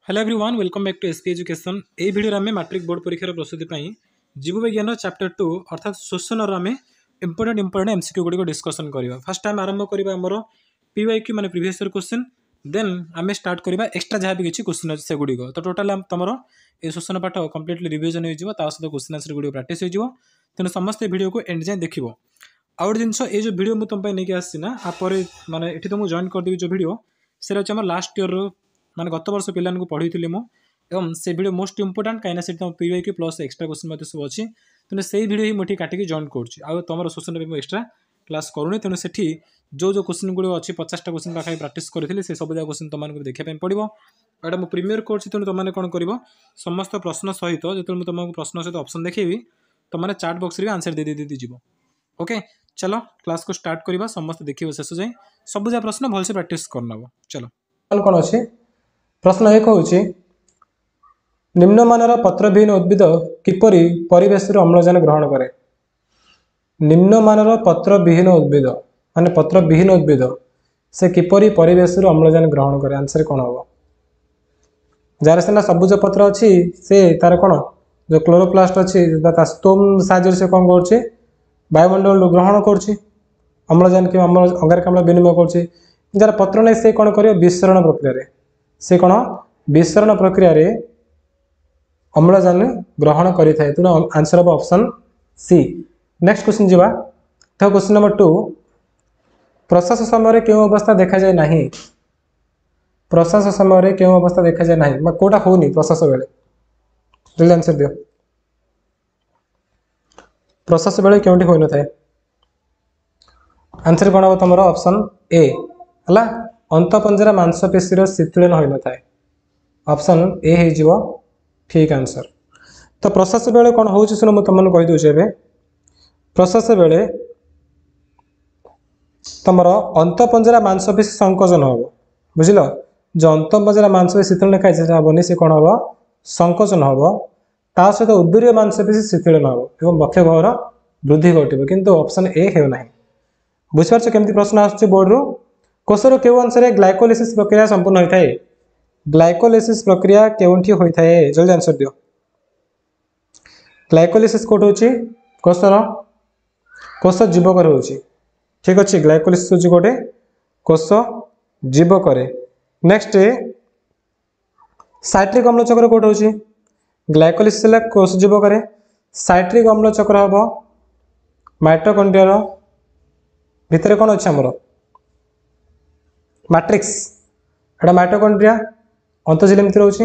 Hello everyone welcome back to SP Education. ए video आम matric board परीक्षार प्रस्तुति जीव विज्ञान चैप्टर 2 अर्थात शोषण आम इंपोर्टेंट एमसीक्यू गुड़िक डिस्कसन करवा। फर्स्ट टाइम आरंभ करवा आमर पीवाईक्यू माने प्रीवियस ईयर क्वेश्चन, देन आम स्टार्ट करवा एक्सट्रा जहाँ भी किसी क्वेश्चन अच्छे से गुड़िक। तो टोटाल तुम ये शोषण पाठ कम्प्लीटली रिविजन हो सहित क्वेश्चन आंसर गुड़िक प्राक्ट हो। तेणु समस्त भिडियो को एंड जाए देख। आउ जिन ये जो भिडियो मुझे तुम नहीं आसना माने ये तुमको जॉइन करदेवी जो भिडियो से लास्ट ईयर माने गत वर्ष पिलान पढ़ी एवं से भिडियो मोस्ट इंपोर्टाट कहीं तुम पीवाईक्यू प्लस एक्सट्रा क्वेश्चन सब अच्छी। तेणु से भिडियो ही मुझे काटिक जॉइन कर तुम शोषण एक्सट्रा क्लास करूनी। तेणु से जो क्वेश्चन गुड़ अच्छी 50टा क्वेश्चन पाखे प्राक्ट करी से सब क्वेश्चन तुमको देखा पड़ो। एटा मो प्रीमियर कोर्स तेणु तुमने कौन कर समस्त प्रश्न सहित जो तुमको प्रश्न सहित ऑप्शन देखेबी तुमने चाट बॉक्स रे आंसर दे जीव। ओके चलो क्लास को स्टार्ट करवा। समस्त देखिए शेष जाए सब जहाँ प्रश्न भलसे प्राक्ट करना। चलो कौन अच्छे प्रश्न एक हूँ निम्नमानर पत्रविहीन उद्भिद किपरि परिवेश अम्लजान ग्रहण करे। निम्नमानर पत्रविहीन उद्भिद माने पत्रविहीन उद्भिद से किपरि परिवेश अम्लजान ग्रहण करे। आंसर कौन हम जार सीना सबुज पत्र अच्छी से तार कौन जो क्लोरोप्लास्ट अच्छी स्तोम साहाय्य से कौन कर वायुमंडल ग्रहण कर अम्लजान कि अंगारकाम्ल विनिमय कर जार पत्र नहीं से कौन कर विसरण प्रक्रिया से कौन विसरण प्रक्रिया अम्लजान ग्रहण करें। तेणु आंसर हम ऑप्शन सी। नेक्स्ट क्वेश्चन जीवा तो क्वेश्चन नंबर 2 प्रश्वास समय क्यों अवस्था देखा जाए नहीं। प्रश्वास समय क्यों अवस्था देखा जाए नहीं कोटा होनी प्रश्वास बेले जल्दी आंसर दियो। प्रश्वास बेले क्योंटी हो न आंसर कौन हम तुम ऑप्शन ए है अंतपंजरा मांसपेशी शीतलन हो न ऑप्शन ए हो ठीक आंसर। तो प्रश्वास बेले कौन हो शुण मुझे तुमको कहीदे प्रश्वास बेले तुम अंतपंजरा मांसपेशी संकोचन हम बुझल जो अंतपंजरा मांसपेशी शीतलन खाई से कौन हम संकोचन हम ता सहित उदरीय मांसपेशी शीतलन हम एवं बक्षगहर वृद्धि घटे किंतु ऑप्शन ए होना बुझिपार केमती प्रश्न आसुच्छे बोर्ड रु कोषर केउ अंश ग्लाइकोलिसिस प्रक्रिया संपूर्ण होता है। ग्लाइकोलिसिस प्रक्रिया केउंठी होता है जल्दी आंसर दियो। ग्लाइकोलिसिस कोट होची कोषर कोष जीवक होची ठीक अच्छे ग्लाइकोलिसिस होची गोटे कोष जीवक। नेक्स्ट साइट्रिक अम्ल चक्र कोट होची ग्लाइकोलिसिस है कोष जीवक साइट्रिक अम्ल चक्र हम माइटोकॉन्ड्रिया भितर कौन अच्छे आमर मैट्रिक्स एटा माइटोकॉन्ड्रिया अंतझिली एमती रोचे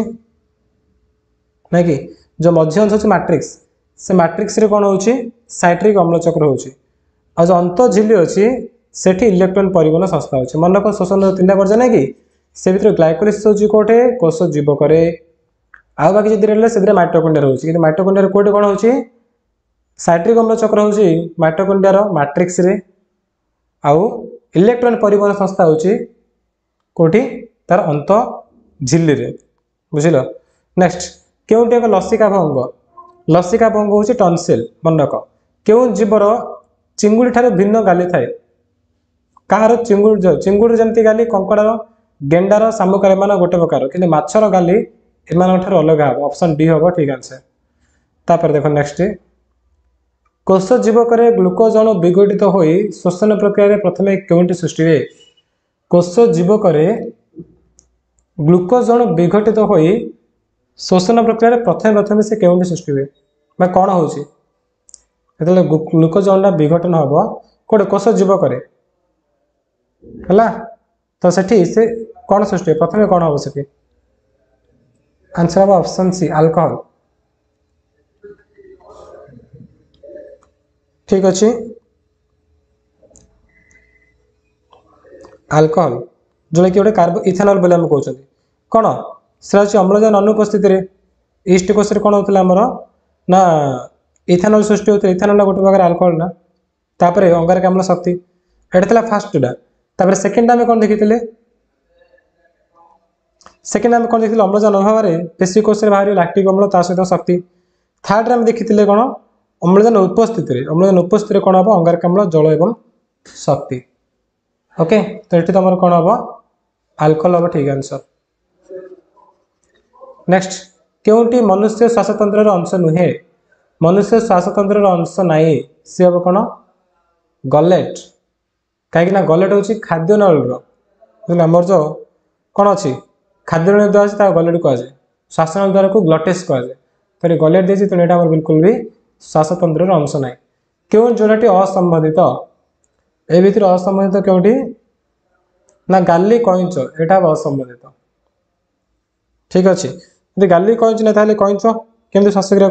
ना कि जो मध्य अंश होची मैट्रिक्स से मैट्रिक्स रे कौन होची साइट्रिक अम्ल चक्र होची आ जो अंतझिली अच्छी सेठी इलेक्ट्रॉन परिवहन संस्था होची मन को शोषण 3टा पर्याय ना कि से भीतर ग्लाइकोलिसिस होची कोठे कोष जीवक आ बाकी जदि रहले से माइटोकॉन्ड्रिया होची कि माइटोकॉन्ड्रिया कोठे कौन होची साइट्रिक अम्ल चक्र होची माइटोकॉन्ड्रिया मैट्रिक्स रे आउ इलेक्ट्रॉन परिवहन संस्था होची कोठी तार अंत झिल्ली रे बुझिल। नेक्स्ट केउंटी एक लसिका भंग होची टॉन्सिल मन रख केउ जीवर चिंगुड़ी ठारे भिन्न गाली थाए कहार चिंगुड़ी जमती गाली कंकड़ार गेंडार शामुकार एमान गोटे प्रकार कि माछर गाली एमान ठारे अलग हम ऑप्शन डी हम ठीक आंसर। तापर देखो नेक्स्ट कोष जीवक ग्लूकोज अणु विघटित हो शोषण प्रक्रिया प्रथम केउंटी सृष्टि हुए। कोष जीवक ग्लूकोज अणु विघटित हो शोषण प्रक्रिया प्रथम से केउंटी सृष्टि हुए मैं कौन हो ग्लूकोज अणुटा विघटन हम कौटे कोष जीवक है तो से कौन सृष्टि हुए प्रथम कौन हम से आंसर हम ऑप्शन सी अल्कोहल ठीक अच्छे। अल्कोहल जोटा कि गोटे कार्बो इथेनॉल बोले कहते कौन से अम्लजान अनुपस्थित ईस्ट कोष कौन होता आमर ना इथेनॉल सृष्टि होता इथेनॉल गोटे प्रकार अल्कोहल ना तापर अंगारकाम्ल शक्ति एटा फास्टा तापर सेकेंड आम कौन देखी सेकेंड आम कौन देखी अम्लजान अभाव पेशी कोष बाहर लैक्टिक अम्ल सहित शक्ति थर्ड आम देखी कौन अम्लजान उपस्थित कौन हम अंगारकाम्ल जल एवं शक्ति। ओके तो ये तुम कौन हम अल्कोहल हम ठीक आंसर। नेक्स्ट केउंटी मनुष्य श्वासतंत्र अंश नुहे मनुष्य श्वासतंत्र अंश नाई सी हम कौन गलेट कहीं गलेट हूँ खाद्य नल आमर जो कौन अच्छी खाद्य नल द्वारा गलेट कहुए श्वासनल द्वारा को ग्लटेस कहुए तो ये गलेट देती तेणु यहाँ बिल्कुल भी श्वासतंत्र अंश ना क्यों जोड़ाटी असंबंधित ए भर असंबंधित क्योंटी ना गाली कईच यहाँ असंबंधित ठीक अच्छे यदि गाली कईच ना कईच केमती श्वासक्रिया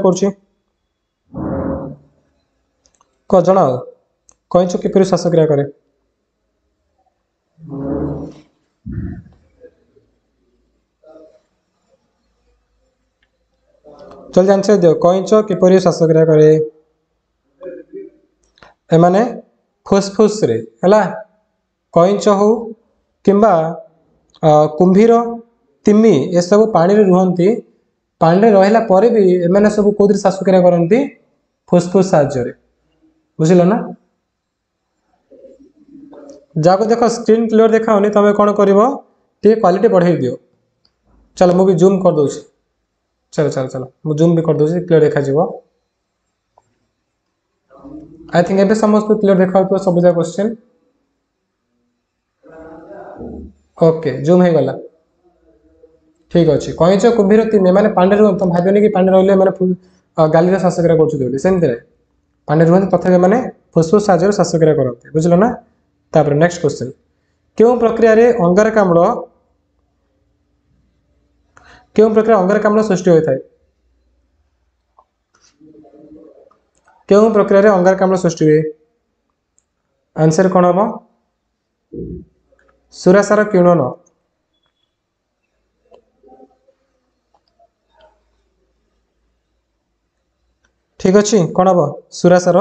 कर जन कईच किपर श्वासक्रिया करे चल जानसे दियो कईच किपर श्वासक्रिया करे एमाने फुसफुस रे हला कईच हो किंबा कुंभीर तिमी ये सब पानी रे रुहंती पानी रे रहिला परे भी एमाने सब कोदरी श्वासक्रिया करंती फुसफुस साहाय्य बुझिल ना जाको देखो स्क्रीन क्लियर देखाओनी तुम कौन कर क्वालिटी बढ़ाई दियो चलो मुझे जूम कर दूसरी चलो चलो चलो मुझे जूम भी कर दूसरी क्लियर देखा आई थिंक एबे समस्त क्लियर देखा सब जा क्वेश्चन ओके जूम हो गला ठीक अच्छे कईच कुंभीर तीन मैंने पानी रुहत तुम भाविनी कि पानी रही मैंने गाली श्वासक्रिया करमती पानी रुहत तथा मैंने फुसफुस साहाଯ୍य श्वासक्रिया करते बुझल ना तापर नेक्स्ट क्वेश्चन क्यों प्रक्रिया रे अंगारकाम्ल सृष्टि होता है क्यों प्रक्रिया रे अंगारकाम्ल सृष्टि हुए आंसर कौन हम सुरासार किण्वन ठीक अच्छे कौन हम सुरासार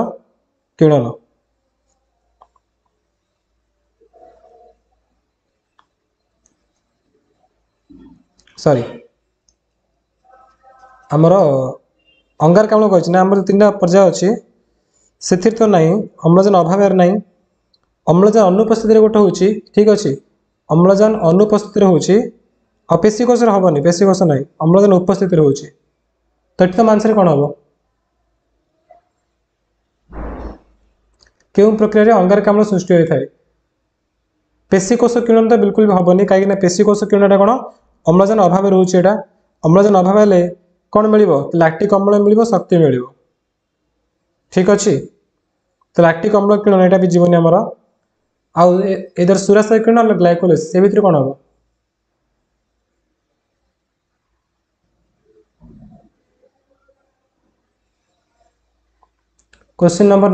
किण्वन सॉरी आमर अंगारकाम्ल कही ना आमर तीन पर्याय अच्छी से तो ना अम्लजान अभाव ना अम्लजान अनुपस्थित गोटे हूँ ठीक अच्छे अम्लजान अनुपस्थित हूँ पेशीकोश हेनी पेशीकोश ना अम्लजान उपस्थित हूँ तो ये तो आंसर कौन हम क्यों प्रक्रिया अंगारकाम्ल सृष्टि होता है पेशीकोश किरण तो बिल्कुल भी हेनी कहीं पेशीकोश किरणटा कौन अम्लजान अभाव रोचे यहाँ अम्लजान अभाव हेले कौन मिल लैक्टिक अम्ल मिल शक्ति मिल ठीक अच्छे तो लैक्टिक अम्ल किरण यहाँ भी जीवन आमर आधर सुरासार किरण ग्लाइकोलिसिस से भितर कौन हम क्वेश्चन नंबर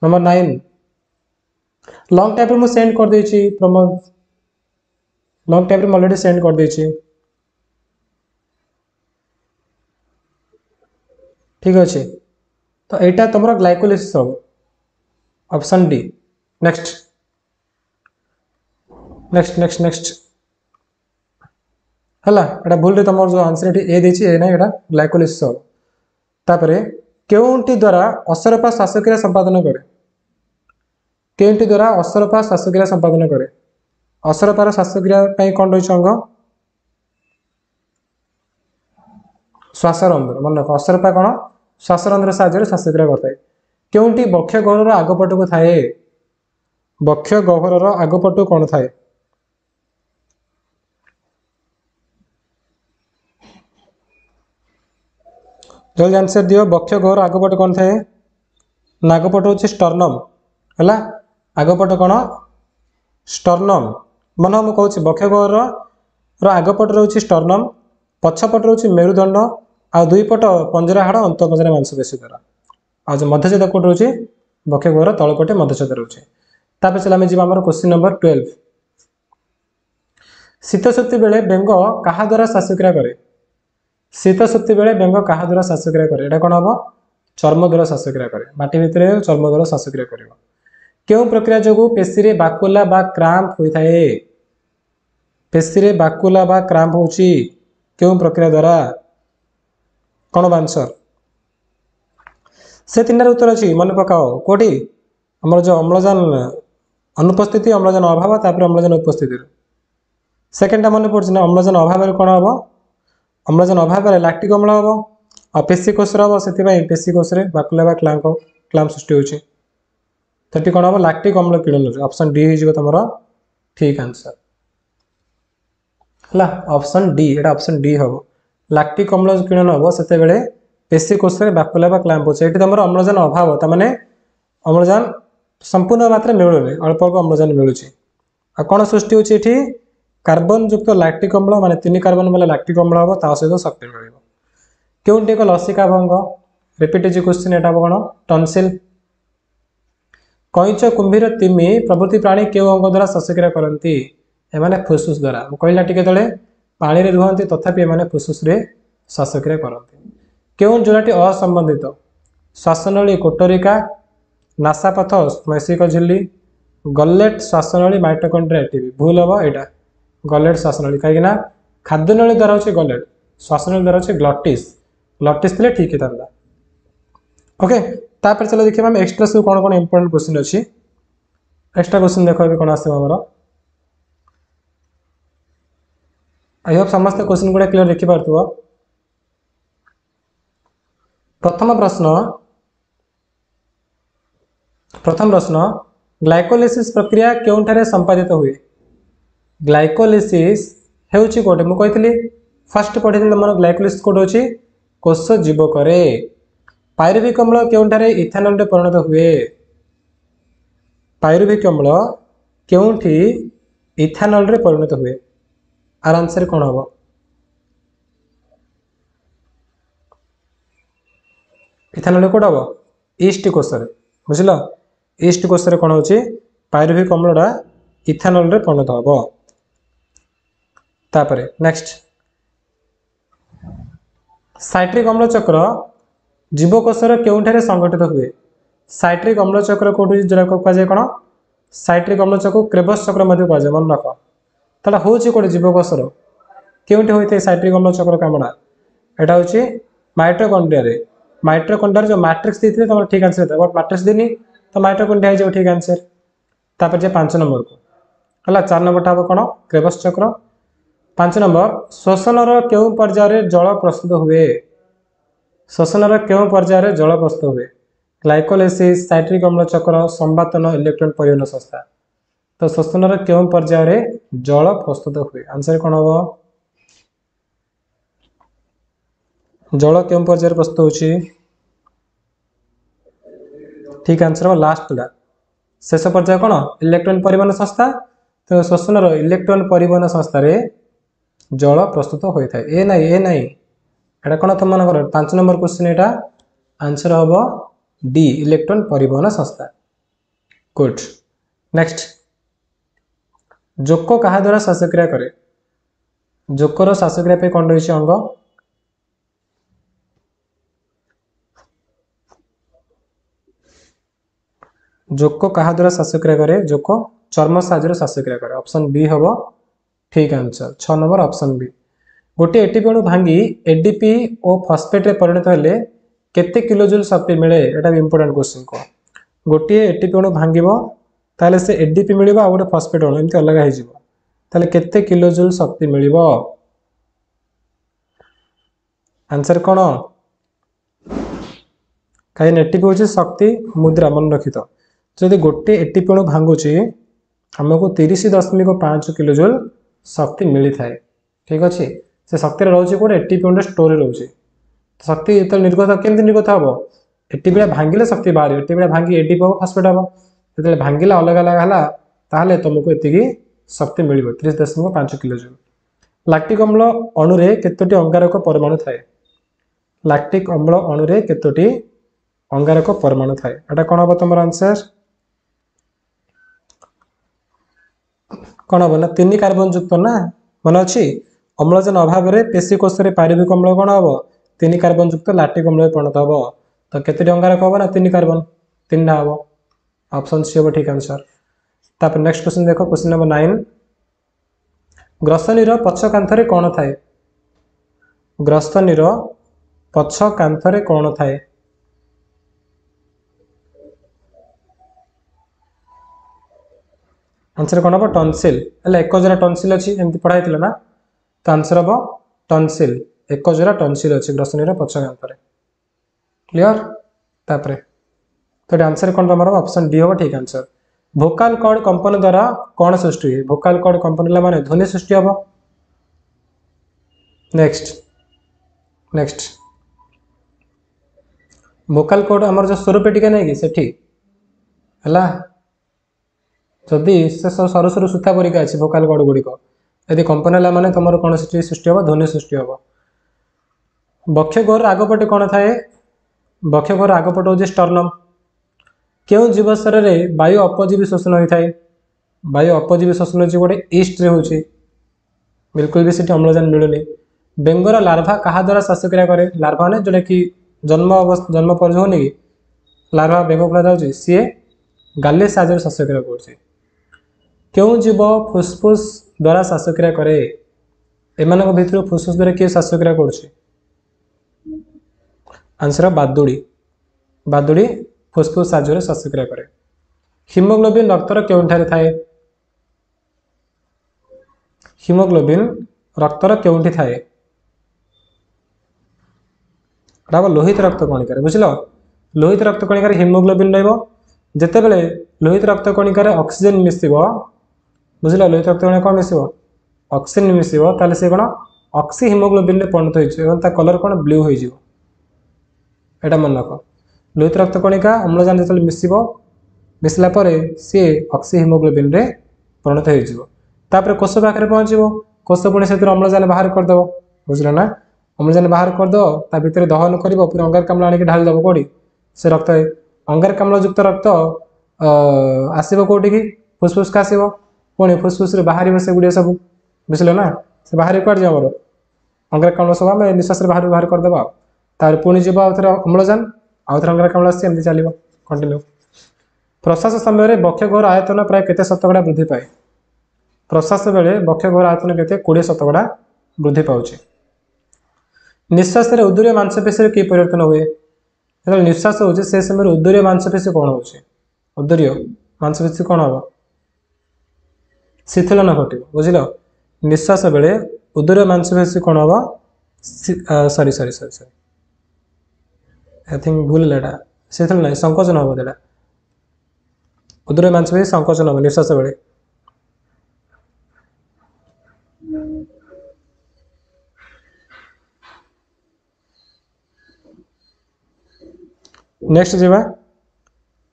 9 लॉन्ग टाइप में सेंड कर देछि प्रमोद लॉन्ग टाइप में ऑलरेडी सेंड कर देछि ठीक अच्छे तो यहाँ तुम ग्लाइकोलिसिस हम option D next next next next है भूल तुम जो आंसर ये ए देछि ए ना यहाँ ग्लाइकोलिसिस हम तापर केउंटी द्वारा असरपा श्वासक्रिया संपादन करे केउंटी द्वारा असरपा श्वासक्रिया संपादन करे असरपार श्वासक्रिया कौन रही अंग श्वासरंध्र मन रख असरपा कौन श्वासरंध्र साहाय्य श्वासक्रिया करता है केउंटी बक्ष गह्वर आगपट को थाए बक्ष गह्वर आगपट कौन थाए जल्दी आंसर दियो बक्ष गह्वर आगपट कौन थाए नागपट हूँ स्टर्नम है आगपट कौन स्टर्नम मन मुझे कहूँ बक्ष गह्वर आगपट रोचे स्टर्नम पछपट रोचे मेरुदंड आ दुई पट पंजरा हाड़ अंत पंजरा मांसपेशी द्वारा आज मध्यछेद कोट रोचे बक्ष गह्वर तलपटे मध्यछेद रोचे तापर चल आम जी आम क्वेश्चन नंबर 12 शीत शक्ति बेले बेंग क्या द्वारा श्वासक्रिया करे शीत शक्ति बेले बेंग क्या द्वारा श्वासक्रिया करे यहाँ कौन हम चर्म द्वारा श्वासक्रिया करे माटी भितर चर्म द्वारा श्वासक्रिया कर क्यों प्रक्रिया जो पेशी रे बाकुला बा क्राम्प होता है पेशी रे बाकुला बा क्राम्प होची क्यों प्रक्रिया द्वारा कौन आंसर से तीन उत्तर अच्छी मन पकाओ कौटी आमर जो अम्लजान अनुपस्थिति अम्लजान अभाव तापर अम्लजान उपस्थिति सेकेंडटा मन पड़े ना अम्लजान अभाव कौन हम अम्लजान अभाव लैक्टिक अम्ल हम और पेशी कोष हम से पेशी कोष बाकुला क्लैम्प सृष्टि होती तो कौन हम लैक्टिक अम्ल किरण ऑप्शन डी हो तुम ठीक आंसर है ऑप्शन डी एटा ऑप्शन डी हम लैक्टिक अम्ल किरण हम से पेशी कोष बाकुला क्लैम्प होती तुम अम्लजान अभाव तमाने अम्लजान संपूर्ण मात्रा मिलूनी अल्प अल्प अम्लजान मिलूँ आ कौन सृष्टि होती कार्बन युक्त लैक्टिक अम्ल माने 3 कार्बन वाला लैक्टिक अम्ल हम ता सहित शक्ति मिल क्योंटी एक लसिका भंग रिपीटेड क्वेश्चन एटा कौन टनसिल कईच कुंभीर तिमी प्रभृति प्राणी क्यों अंग द्वारा श्वासक्रिया करती एमाने फुसफुस द्वारा कहला टिके तले पानी रे रुहंती तथापि एमाने फुसफुस रे श्वासक्रिया करती क्यों जोड़ाटी असंबंधित श्वासनली कोटरिका नासापथ स्मैसिक झिल्ली गलेट श्वासनली माइटोकॉन्ड्रिया एटीपी भूल हम यहाँ गलेट श्वासनली कहीं खाद्यनली द्वारा होची गलेट श्वासनली द्वारा होची ग्लटिस ग्लटिस थे ठीक था ओके तापर चलो देखिए हम एक्स्ट्रा सब कौन कौन इंपोर्टेंट क्वेश्चन अच्छी एक्स्ट्रा क्वेश्चन देखो अभी कौन आसमर आई होप समस्त क्वेश्चन गुड़ा क्लियर देखी पार्थ्व प्रथम प्रश्न ग्लाइकोलिसिस प्रक्रिया क्योंठारे संपादित हुए ग्लाइकोलिसिस हेउची कोटे मु कहितली फर्स्ट पढ़ी मन ग्लाइकोलिसिस कोड होची कोष जीवक रे पायरुविक अम्ल क्योंठारे इथेनॉल रे परिणत हुए पायरुविक अम्ल क्योंठी इथेनॉल रे परिणत हुए आर आंसर कौन हम इथेनॉल कोड हम ईस्ट कोष बुझल ईस्ट कोष कौन हो पायरुविक अम्लटा इथेनॉल रे परिणत हम तापरे नेक्स्ट साइट्रिक अम्ल चक्र जीवकोषर क्योंठारे संगठित हुए साइट्रिक अम्ल चक्र कौटी जो कहुए कौन साइट्रिक अम्ल चक्र क्रेबस चक्र कहुए मन रख ताला हूँ कौटे जीवकोषर क्योंठी होता है साइट्रिक अम्ल चक्र कामटा यहाँ हूँ माइटोकॉन्ड्रिया जो मैट्रिक्स देते तुम ठीक आंसर बट मैट्रिक्स देनी तो माइटोकॉन्ड्रिया हो ठीक आंसर तापर जे 5 नंबर को है 4 नंबर हम कौन क्रेबस चक्र 5 नंबर श्वसनर क्यों पर्यायर जल प्रस्तुत हुए श्वसनर क्यों पर्यायर जल प्रस्तुत हुए ग्लाइकोलिसिस साइट्रिक अम्ल चक्र संवातन इलेक्ट्रॉन परिवहन संस्था तो श्वसनर क्यों पर्यायर जल प्रस्तुत हुए आंसर कौन हम जल क्यों पर्यायर प्रस्तुत होची ठीक आंसर हम लास्ट ला शेष पर्याय कौन इलेक्ट्रॉन परिवहन संस्था तो श्वसनर इलेक्ट्रॉन परिवहन संस्था रे जल प्रस्तुत होता है ए नाई एटा कौन तुम मन 5 नंबर क्वेश्चन एटा आंसर हम डी इलेक्ट्रॉन परिवहन संस्था गुड नेक्स्ट जोक क्या द्वारा श्वासक्रिया करे जोकर श्वासक्रिया पे कौन रही अंग जोक क्या द्वारा श्वासक्रिया करे जोक चर्म साहाय्य श्वासक्रिया करे ऑप्शन बी हम ठीक आंसर 6 नंबर ऑप्शन बी गोटे एटीपी अणु भांगी एडीपी और फॉस्फेट रे परिणत हेले केते किलोजूल शक्ति मिले एटा भी इंपोर्टेंट क्वेश्चन को गोटे एटीपी अणु भांगिबो ताले से एडीपी मिलिबो आ गोटे फॉस्फेट अणु एमती अलग हो जिवो ताले केते किलोजूल शक्ति मिलिबो आंसर कोन कहीं एटीपी होची शक्ति मुद्रा मन रखितो जदि गोटे एटीपी अणु भांगुची हमको 30.5 किलोजूल शक्ति मिली थाए ठीक अच्छे से शक्ति रोचे कौटे एटीपी अणु स्टोर रोचे शक्ति जो निर्गत केमती निर्गत हम एटीपी भांगिले शक्ति बाहर एटीपी भांगी एडीपी हम फॉस्फेट हम जो भांगिला अलग अलग है ताहले तुमको एतिकी शक्ति मिल 30.5 किलोजूल लैक्टिक अम्ल अणुरे केतोटी अंगारक परमाणु थाए लैक्टिक अम्ल अणुरे केतोटी अंगारक परमाणु थाए एटा कौन हम तुम आंसर कौन हम ना 3 कार्बन युक्त ना मन अच्छी अम्लजान अभाव में पेशी कोष पायरुविक अम्ल कौन हम 3 कार्बन युक्त लैक्टिक अम्ल परिणत हम तो केतोटी अंगारक हम ना 3 कार्बन 3 हम ऑप्शन सी हम ठीक आंसर तापर नेक्स्ट क्वेश्चन देखो क्वेश्चन नंबर 9 ग्रसनीर पछ कांथरे कौन थाए ग्रसनीर पछ कांथरे कौन थाए आंसर कौन हम टनसिल है एक जरा टनसिल अच्छी एमती पढ़ाई ना तो आंसर हम टनसिल एक जोड़ा टनसिल अच्छी ग्रसनी पछकांतर क्लीयर तापर तो आंसर कौन तुम ऑप्शन डी हम ठीक आंसर भोकाल कॉर्ड कंपन द्वारा कौन सृष्टि हुए भोकाल कॉर्ड कंपन माने ध्वनि सृष्टि हम नेक्स्ट नेक्स्ट भोकाल कॉर्ड आमर जो स्वर पेटिका नहीं कि सेठी है जदि से सरू सरू सूता परिका अच्छी भोकाल कॉर्ड गुड़िक यदि कंपन है माने तुम कौन सृष्टि हम ध्वनि सृष्टि हम बक्षगोर आगपटे कौन थाए बक्षगोर आगपटे हूँ स्टर्नम क्यों जीव शरीर में वायु अपजीवी शोषण होता है वायु अपजीवी शोषण हो गोटे ईस्ट रे होची बिल्कुल भी सीट अम्लजान मिलूनी बेंगर लार्भा क्या द्वारा श्वासक्रिया करे लार्भा ने जोटा कि जन्म पर जो होनी कि लार्भा बेंग पड़ा जाऊँगी सी गाले साहाଯ୍ୟରେ श्वासक्रिया कर क्यों जीव फुसफुस द्वारा श्वासक्रिया करे एम भर फुसफुस द्वारा किए श्वासक्रिया कर आंसर बादुड़ी बादुड़ी फुसफुस साहाଯ୍ୟରେ श्वासक्रिया करे हिमोग्लोबिन रक्तर केउंठारे थाए हिमोग्लोबिन रक्तर केउंठी थाए लोहित रक्त कणिकार बुझल लोहित रक्त कणिकार हिमोग्लोबिन रते बेले लोहित रक्त कणिकार ऑक्सीजन मिसिब बुझल लोहित रक्त कणिका कौन मिसिब ऑक्सीजन मिसिब ताले से कौन ऑक्सी हिमोग्लोबिन परिणत हो कलर कौन ब्लू हो एटा मन रख लोहित रक्त कणिका अम्लजान जो मिसिब मिसला सी ऑक्सी हिमोग्लोबिन रे परिणत हो कोष पाखे पहुँचो कोष पुणी से अम्लजान बाहर करदेव बुझल ना अम्लजान बाहर करदेव ता भितर दहन कर पुणी अंगारकाम्ल आनिक ढालीदेव कौटी से रक्त अंगारकाम्ल युक्त रक्त आसब कौटी की फुसफुस का आसब पुणी फुसफुस बाहर से गुड़िया सब बुझल ना से बाहर कौट जाए मोर अंगारकाम्ल सब आम निश्वास बाहर बाहर करदेवा तार पुणी जीव आउ थे अम्लजान आउ थे अंगारकाम्ल आसमती चलो कंटिन्यू प्रश्वास समय बक्षगोहर आयतन प्राय केते शतकड़ा वृद्धि पाए प्रश्वास बेले बक्षगोहर आयतन केते 20 शतकड़ा वृद्धि पाउछि निश्वास उदूरीय मांसपेशी कि परिवर्तन हुए जो निश्वास हो से समय उदूरीय मांसपेशी कौन हो उदूरीय मांसपेशी कौन हम शिथिलन घटे बुझल निश्वास बेले उदूरीय मांसपेशी कौन हम sorry sorry sorry sorry I think भूल है शिथिल ना संकोचन हम देटा उदूरीय मांसपेशी संकोचन हम निश्वास बेले नेक्स्ट जीवा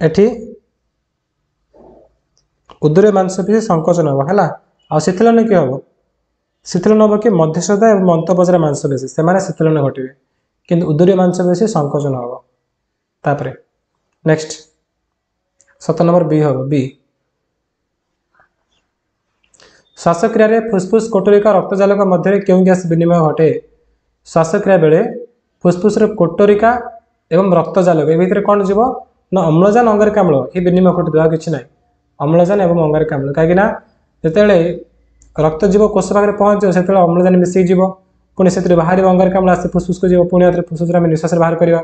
एठी उदूरीय मांसपेशी संकोचन हम है आ शिथिलन कि हम शिथिलन हम कि मध्यस्थता और अंतपजरा मांसपेशी से शिथिलन घटे कि उदूरीय मांसपेशी संकोचन हम तापरे नेक्स्ट 7 नंबर बी हम बी श्वासक्रिया रे फुसफुस कोटरिका रक्तजालक मध्य क्यों गैस विनिमय घटे श्वासक्रिया बेले फुसफुस कोटरिका एवं रक्तजालक ए भितर कौन जीव ना अम्लजान अंगारकाम्ल ये विनिमय घटुवा कि ना अम्लजान एवं अंगारकाम्ल कहीं जिते रक्त जीव कोष पाखे पहुँचे से अम्लजान मिसई पुणी से बाहर अंगारकाम्ल आसे फुसफुस को जीव पुणी फुसफुस आम निश्वास बाहर करवा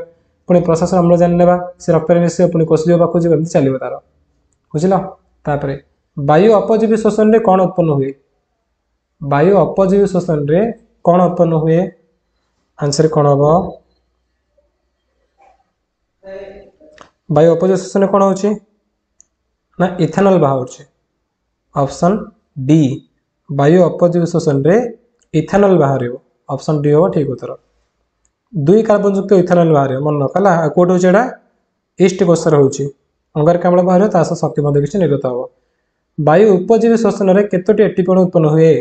पुणी प्रश्वास अम्लजान नेबा से रक्त मिसो पुणी कोष जीव पाक जीव चलो तार बुझल तापर वायु अपजीवी शोषण रे कौन उत्पन्न हुए वायु अपजीवी शोषण रे कौन उत्पन्न हुए आंसर कौन हम वायु अपजीवी शोषण कौन हो ना इथेनॉल बाहर ऑप्शन डी वायु अपजीवी शोषण रे इथेनॉल बाहर ऑप्शन डी हम ठीक उत्तर 2 कार्बन युक्त इथेनॉल बाहर मन रखा कौट हो ईस्ट कोषर हो अंगारकाम्ल बाहर तास शक्ति किसी निर्गत हम वायु उपजीवी शोषण में केतोटी एटीपी उत्पन्न हुए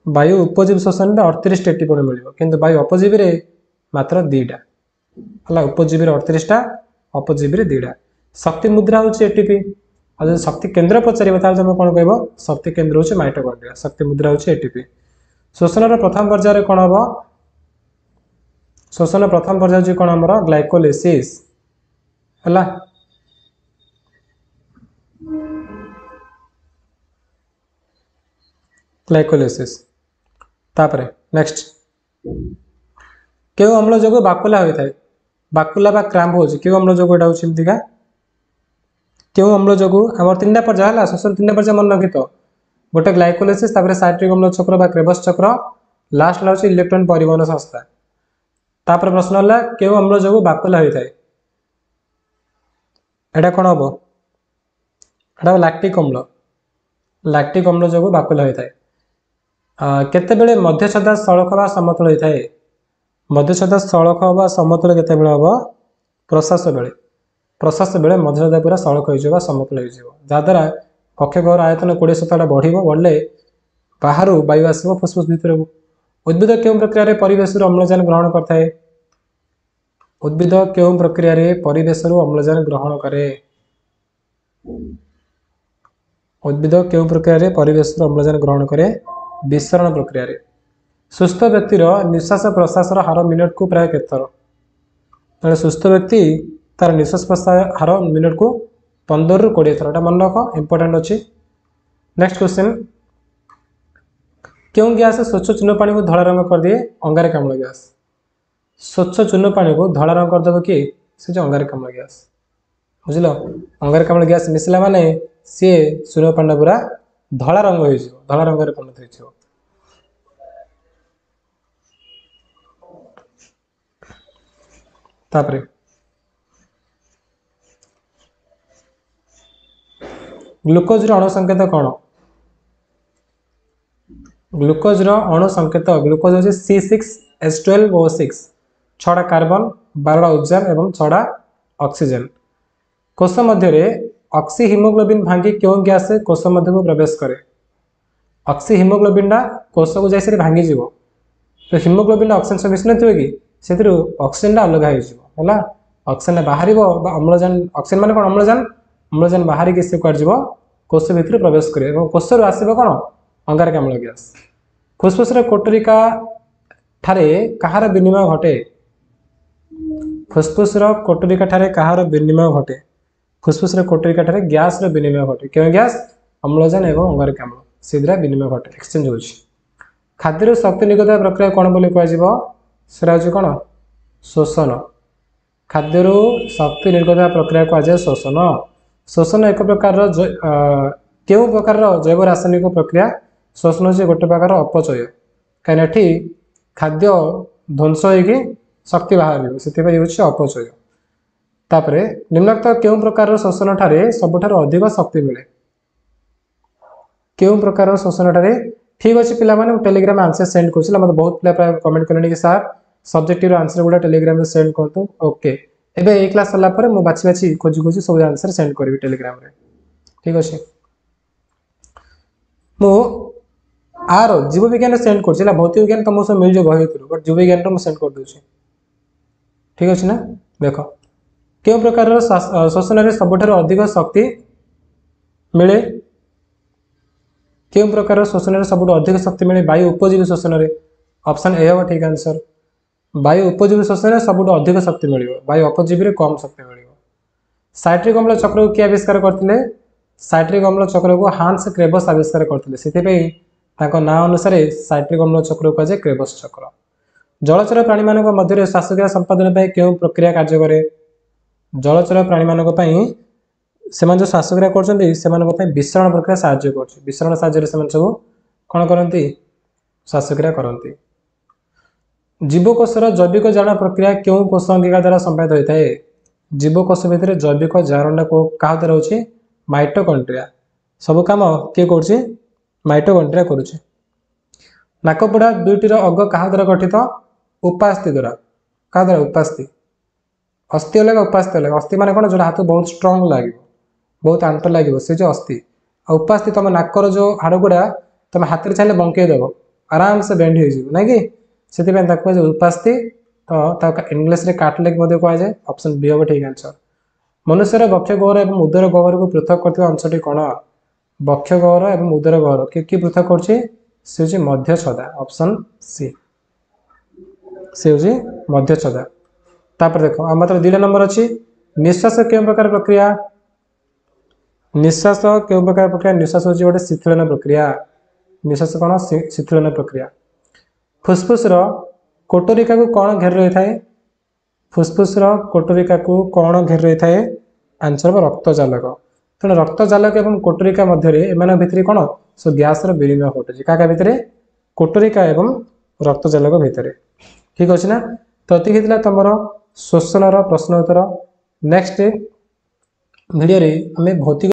वायु उपजीवी शोषण में 38 एटीपी मिल कि वायु अपजीवी रे मात्र 2टा है उपजीवी 38टा अपजीवी 2टा शक्ति मुद्रा हूँ एटीपी और शक्ति केन्द्र पचार तुम कौन कह शक्ति केन्द्र हूँ माइटोकॉन्ड्रिया शक्ति मुद्रा हूँ एटीपी शोषण प्रथम पर्यायर कौन हम शोषण प्रथम पर्याय कौन आमर ग्लाइकोलिसिस है ग्लाइकोलिसिस तापरे नेक्स्ट क्यों अम्ल जो बाकुला होता है बाकुला बा क्रैम्प हो क्यों अम्ल जो यहाँ होमतीका क्यों अम्ल जो आम 3टा पर्याय है शोषण 3टा पर्याय मन रखी तो गोटे ग्लाइकोलिसिस साइट्रिक अम्ल चक्र बा क्रेबस चक्र लास्ट हूँ इलेक्ट्रॉन परिवहन संस्था। तापर प्रश्न है क्यों अम्ल जो बाकुला होता है यहाँ कौन हम यहाँ लैक्टिक अम्ल। लैक्टिक अम्ल जो बाकुला होता है केतेबेले मध्यछदा सड़क बा समतल होता है। मध्यछदा सड़क बा समतल केतेबेले हम प्रश्वास बेले। प्रश्वास बेले मध्यछदा पूरा सड़क हो समतल हो जहाद्वारा कक्षगहर आयतन 20 बढ़े बाहर वायु आसो फुसफुस भितर को। उद्भिद क्यों प्रक्रिया परिवेश अम्लजान ग्रहण करता है। उद्भिद क्यों प्रक्रिया परिवेश अम्लजान ग्रहण करे। उद्भिद क्यों प्रक्रिया परिवेश अम्लजान ग्रहण करे विसरण प्रक्रिया। सुस्थ व्यक्तिर निश्वास प्रश्वास हार मिनट को प्राय केतर। सुस्थ व्यक्ति तार निश्वास प्रश्वास हार मिनट को 15 ରୁ 20 थर। मन रख इंपोर्टेंट अच्छी। नेक्स्ट क्वेश्चन क्यों गैस स्वच्छ चूर्ण पानी को धला रंग कर दिए अंगारकाम्ल गैस। स्वच्छ चूर्ण पानी को धला रंग करदेव किए से जो अंगारकाम्ल गैस बुझल। अंगारकाम्ल गैस मिसला माने सी चूर्ण पानी पूरा धला रंग हो धला रंग परिणत हो। तापरे ग्लूकोज अणु संकेत कौन। ग्लूकोज अणु संकेत ग्लूकोज हूँ C6H12O6 6टा कार्बन 12टा ऑक्सीजन एवं 6टा ऑक्सीजन। कोष मध्य ऑक्सी हिमोग्लोबिन भांगी क्यों गैस कोष मध्य को प्रवेश करे। ऑक्सी हिमोग्लोबिन कोष को जाए भांगी जीव तो हिमोग्लोबिन ऑक्सीजन सब मिशन थे कि से ऑक्सीजन अलग है ऑक्सीजन बाहर अम्लजान ऑक्सीजन मान कौन अम्लजान अम्लजान बाहर की कुआड कोष भितर प्रवेश करे कोष रू आसब कौन अंगारकाम्ल गैस। फुसफुस कोटरिका ठारे कहार विनिमय घटे। फुसफुस कोटरिका ठारे कहार विनिमय घटे। फुसफुस कोटरिका ठारे गैस विनिमय घटे क्यों गैस अम्लजान एवं अंगारकाम्ल से द्वारा विनिमय घटे एक्सचेंज हो। खाद्य शक्ति निगोता प्रक्रिया कौन बोली कह कौन शोषण। खाद्य शक्ति निर्गता प्रक्रिया कहुए शोषण। शोषण एक प्रकार क्यों प्रकार जैव रासायनिक प्रक्रिया शोषण हो गोटे प्रकार अपचय कहीं खाद्य ध्वंस हो शक्ति बाहर से अपचय। तापर निम्नलिखित क्यों प्रकार शोषण ठारे सबुठार अधिक शक्ति मिले। क्यों प्रकार शोषण ठारे ठीक अच्छे पे टेलीग्राम आंसर सेंड कर मतलब बहुत पिला प्राय कमेंट कले कि सार सब्जेक्टिव आंसर गुड़ा टेलीग्राम में सेंड करतु। ओके एबे ए क्लास सरला पर मु बाछी बाछी खोजी खोजी सब आंसर सेंड करी टेलीग्राम रे ठीक अच्छे। मु आर जीव विज्ञान सेंड कर भौतिक विज्ञान तुम सब मिल जाए बट जीव विज्ञान मुझे सेंड कर दूसरी ठीक अच्छे ना। देख क्यों प्रकार शोषण में सबुठ अधिक शक्ति मिले। क्यों प्रकार शोषण में सबुठ अधिक शक्ति मिले वायु उपजीवी शोषण में ऑप्शन ए हम ठीक आंसर। वायु उपजीवी शोषण में सबुठ अधिक शक्ति मिल वायु अपजीवी में कम शक्ति मिल। साइट्रिक अम्ल चक्र को किए आविष्कार करते। साइट्रिक अम्ल चक्र को हांस क्रेबस आविष्कार करते से ना अनुसार साइट्रिक अम्ल चक्र को कहुए क्रेबस चक्र। जलचर प्राणी मान मध्य श्वासक्रिया संपादन क्यों प्रक्रिया कार्य करे। जलचर प्राणी मान से जो श्वासक्रिया कर विसरण प्रक्रिया साहाय्य कर विसरण साहाय्य सब कौन करती श्वासक्रिया करती। जीवकोशर जैविक जारण प्रक्रिया क्यों कोष अंगिका द्वारा संपादित होता है। जीवकोश भितर जैविक जारण को क्या द्वारा होची माइटोकॉन्ड्रिया सब काम किए कर माइटोकॉन्ड्रिया करुचे। नाकपोड़ा दुईटर अग क्या द्वारा गठित उपास्थि द्वारा क्या द्वारा उपास्थि अस्थि अलग उपास्थि अलग। अस्थि मान कौन जो हाथ बहुत स्ट्रंग लगे बहुत आंट लगे से जो अस्थि उपास्थि तुम नाकर जो हाड़ गुड़ा तुम हाथ में चाहिए बंकेदेव आराम से बेंड हो ना कि से उपास्थि तो इंग्लीश रे कार्टिलेज कहुए ऑप्शन बी हम ठीक आंसर। मनुष्यर बक्ष गहर और उदर गहर को पृथक करते अंशटी कौन। बक्ष गहर और उदर गहर कि पृथक कर मध्य छदा ऑप्शन सी से हूँ मध्य छदा। तापर देख आम मात्र 2 नंबर अच्छी निश्वास क्यों प्रकार प्रक्रिया। निश्वास क्यों प्रकार प्रक्रिया निश्वास हूँ गोटे शीतलन प्रक्रिया। निश्वास कौन शीतलन प्रक्रिया। फुसफुस कोटरिका को कौन घेर रही है। फुसफुस कोटरिका को कौन घेर रही है आंसर रक्तजालक। तेणु रक्तजालक और कोटरिका मध्य एम भितर कौन सो गैस विनिमय घटे क्या भितर कोटरिका एवं रक्तजालक भितर ठीक अच्छे ना। तो ये तुम शोषण प्रश्न उत्तर नेक्स्ट वीडियो आम भौतिक